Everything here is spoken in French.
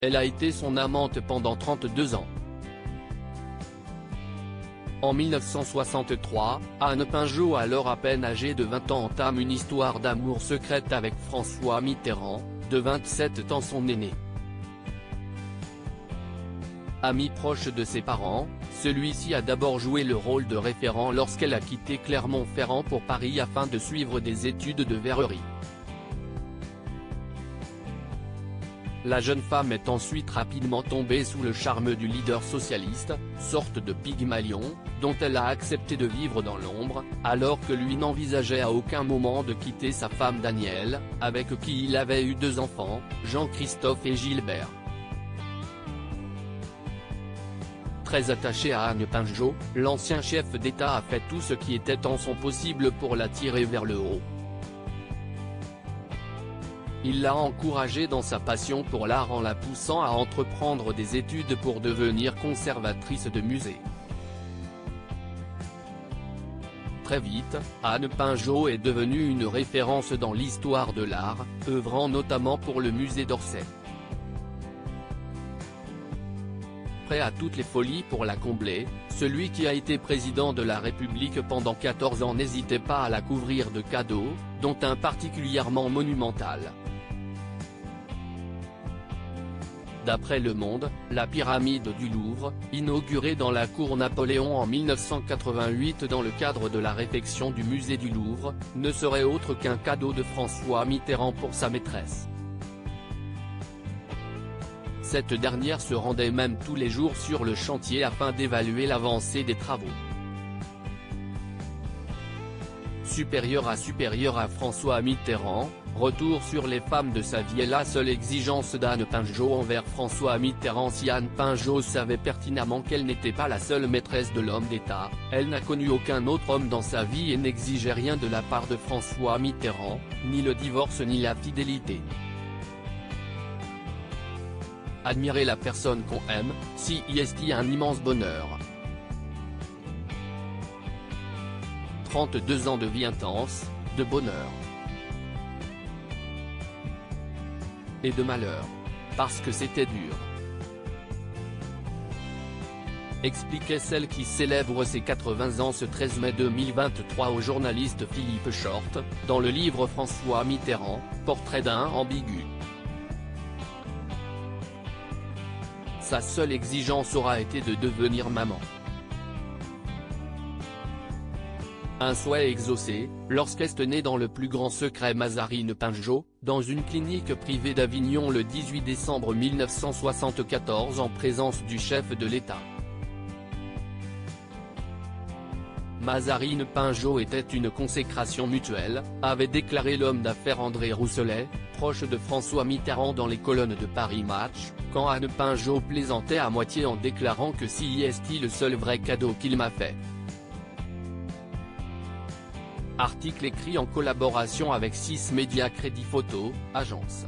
Elle a été son amante pendant 32 ans. En 1963, Anne Pinjot, alors à peine âgée de 20 ans, entame une histoire d'amour secrète avec François Mitterrand, de 27 ans son aîné. Ami proche de ses parents, celui-ci a d'abord joué le rôle de référent lorsqu'elle a quitté Clermont-Ferrand pour Paris afin de suivre des études de verrerie. La jeune femme est ensuite rapidement tombée sous le charme du leader socialiste, sorte de Pygmalion, dont elle a accepté de vivre dans l'ombre, alors que lui n'envisageait à aucun moment de quitter sa femme Danielle, avec qui il avait eu 2 enfants, Jean-Christophe et Gilbert. Très attaché à Anne Pinjot, l'ancien chef d'État a fait tout ce qui était en son possible pour la tirer vers le haut. Il l'a encouragée dans sa passion pour l'art en la poussant à entreprendre des études pour devenir conservatrice de musée. Très vite, Anne Pinjot est devenue une référence dans l'histoire de l'art, œuvrant notamment pour le musée d'Orsay. Prêt à toutes les folies pour la combler, celui qui a été président de la République pendant 14 ans n'hésitait pas à la couvrir de cadeaux, dont un particulièrement monumental. D'après Le Monde, la pyramide du Louvre, inaugurée dans la cour Napoléon en 1988 dans le cadre de la réfection du musée du Louvre, ne serait autre qu'un cadeau de François Mitterrand pour sa maîtresse. Cette dernière se rendait même tous les jours sur le chantier afin d'évaluer l'avancée des travaux. Supérieur à François Mitterrand, retour sur les femmes de sa vie et la seule exigence d'Anne Pinjot envers François Mitterrand. Si Anne Pinjot savait pertinemment qu'elle n'était pas la seule maîtresse de l'homme d'État, elle n'a connu aucun autre homme dans sa vie et n'exigeait rien de la part de François Mitterrand, ni le divorce ni la fidélité. Admirer la personne qu'on aime, c'est un immense bonheur. 32 ans de vie intense, de bonheur. Et de malheur. Parce que c'était dur. Expliquait celle qui célèbre ses 80 ans ce 13 mai 2023 au journaliste Philippe Short, dans le livre François Mitterrand, portrait d'un ambigu. Sa seule exigence aura été de devenir maman. Un souhait exaucé, lorsqu'est née dans le plus grand secret Mazarine Pinjot, dans une clinique privée d'Avignon le 18 décembre 1974 en présence du chef de l'État. Mazarine Pinjot était une consécration mutuelle, avait déclaré l'homme d'affaires André Rousselet, proche de François Mitterrand dans les colonnes de Paris Match, quand Anne Pinjot plaisantait à moitié en déclarant que c'est le seul vrai cadeau qu'il m'a fait. Article écrit en collaboration avec 6 Médias Crédit Photo, agence.